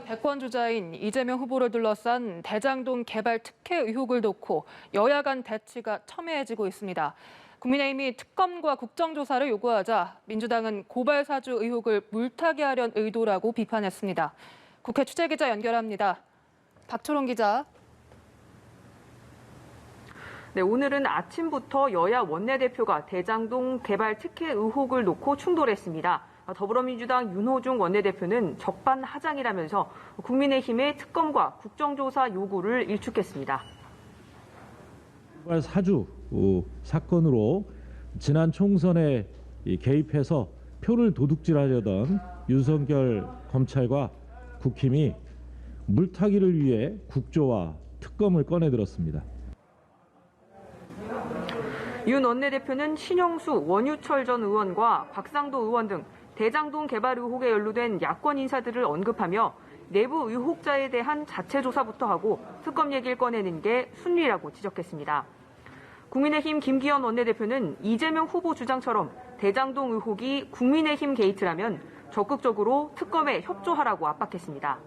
대권 주자인 이재명 후보를 둘러싼 대장동 개발 특혜 의혹을 놓고 여야 간 대치가 첨예해지고 있습니다. 국민의힘이 특검과 국정조사를 요구하자 민주당은 고발 사주 의혹을 물타기 하려는 의도라고 비판했습니다. 국회 취재기자 연결합니다. 박초롱 기자. 네, 오늘은 아침부터 여야 원내대표가 대장동 개발 특혜 의혹을 놓고 충돌했습니다. 더불어민주당 윤호중 원내대표는 적반하장이라면서 국민의힘의 특검과 국정조사 요구를 일축했습니다. 고발 사주 사건으로 지난 총선에 개입해서 표를 도둑질하려던 윤석열 검찰과 국힘이 물타기를 위해 국조와 특검을 꺼내들었습니다. 윤 원내대표는 신영수, 원유철 전 의원과 박상도 의원 등 대장동 개발 의혹에 연루된 야권 인사들을 언급하며 내부 의혹자에 대한 자체 조사부터 하고 특검 얘기를 꺼내는 게 순리라고 지적했습니다. 국민의힘 김기현 원내대표는 이재명 후보 주장처럼 대장동 의혹이 국민의힘 게이트라면 적극적으로 특검에 협조하라고 압박했습니다.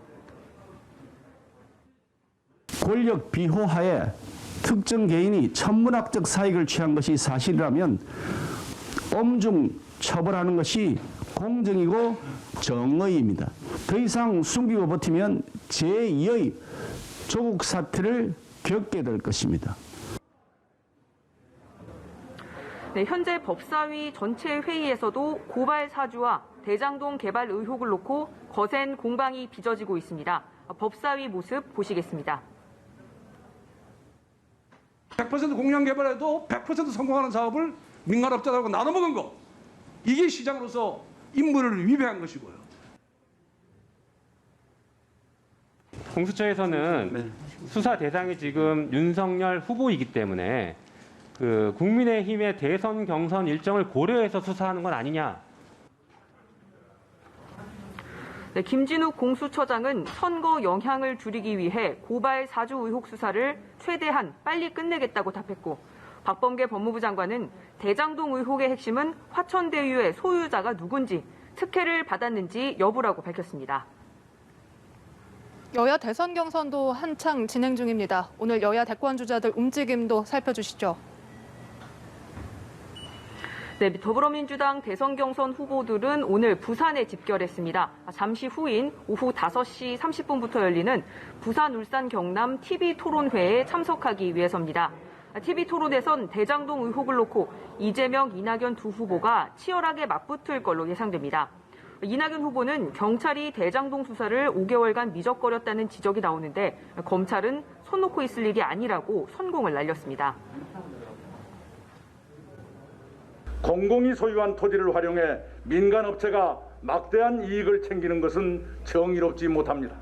권력 비호하에 특정 개인이 천문학적 사익을 취한 것이 사실이라면 엄중 처벌하는 것이 공정이고 정의입니다. 더 이상 숨기고 버티면 제2의 조국 사태를 겪게 될 것입니다. 네, 현재 법사위 전체 회의에서도 고발 사주와 대장동 개발 의혹을 놓고 거센 공방이 빚어지고 있습니다. 법사위 모습 보시겠습니다. 100% 공량 개발해도 100% 성공하는 사업을 민간업자들하고 나눠먹은 거. 이게 시장으로서 임무를 위배한 것이고요. 공수처에서는 수사 대상이 지금 윤석열 후보이기 때문에 국민의힘의 대선 경선 일정을 고려해서 수사하는 건 아니냐. 네, 김진욱 공수처장은 선거 영향을 줄이기 위해 고발 사주 의혹 수사를 최대한 빨리 끝내겠다고 답했고, 박범계 법무부 장관은 대장동 의혹의 핵심은 화천대유의 소유자가 누군지, 특혜를 받았는지 여부라고 밝혔습니다. 여야 대선 경선도 한창 진행 중입니다. 오늘 여야 대권 주자들 움직임도 살펴주시죠. 네, 더불어민주당 대선 경선 후보들은 오늘 부산에 집결했습니다. 잠시 후인 오후 5시 30분부터 열리는 부산, 울산, 경남 TV토론회에 참석하기 위해서입니다. TV토론에선 대장동 의혹을 놓고 이재명, 이낙연 두 후보가 치열하게 맞붙을 걸로 예상됩니다. 이낙연 후보는 경찰이 대장동 수사를 5개월간 미적거렸다는 지적이 나오는데 검찰은 손 놓고 있을 일이 아니라고 선공을 날렸습니다. 공공이 소유한 토지를 활용해 민간업체가 막대한 이익을 챙기는 것은 정의롭지 못합니다.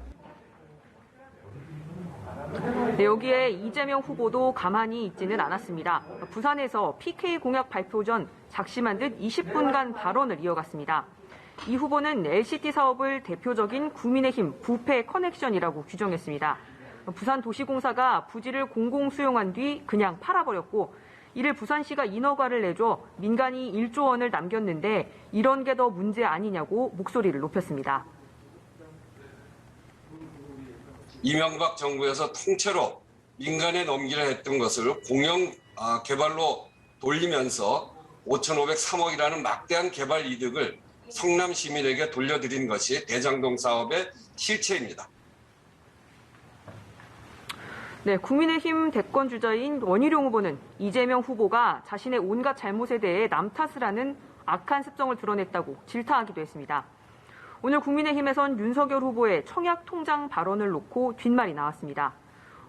네, 여기에 이재명 후보도 가만히 있지는 않았습니다. 부산에서 PK 공약 발표 전 작심한 듯 20분간 발언을 이어갔습니다. 이 후보는 LCT 사업을 대표적인 국민의힘 부패 커넥션이라고 규정했습니다. 부산도시공사가 부지를 공공 수용한 뒤 그냥 팔아버렸고, 이를 부산시가 인허가를 내줘 민간이 1조 원을 남겼는데 이런 게 더 문제 아니냐고 목소리를 높였습니다. 이명박 정부에서 통째로 민간에 넘기려 했던 것을 공영 개발로 돌리면서 5,503억이라는 막대한 개발 이득을 성남 시민에게 돌려드린 것이 대장동 사업의 실체입니다. 네, 국민의힘 대권 주자인 원희룡 후보는 이재명 후보가 자신의 온갖 잘못에 대해 남 탓을 하는 악한 습성을 드러냈다고 질타하기도 했습니다. 오늘 국민의힘에선 윤석열 후보의 청약 통장 발언을 놓고 뒷말이 나왔습니다.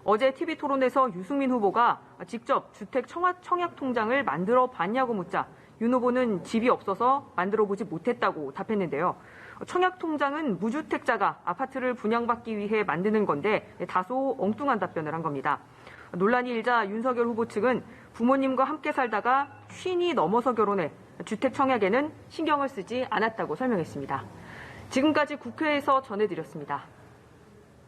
어제 TV토론에서 유승민 후보가 직접 주택 청약 통장을 만들어 봤냐고 묻자 윤 후보는 집이 없어서 만들어 보지 못했다고 답했는데요. 청약 통장은 무주택자가 아파트를 분양받기 위해 만드는 건데 다소 엉뚱한 답변을 한 겁니다. 논란이 일자 윤석열 후보 측은 부모님과 함께 살다가 쉰이 넘어서 결혼해 주택 청약에는 신경을 쓰지 않았다고 설명했습니다. 지금까지 국회에서 전해드렸습니다.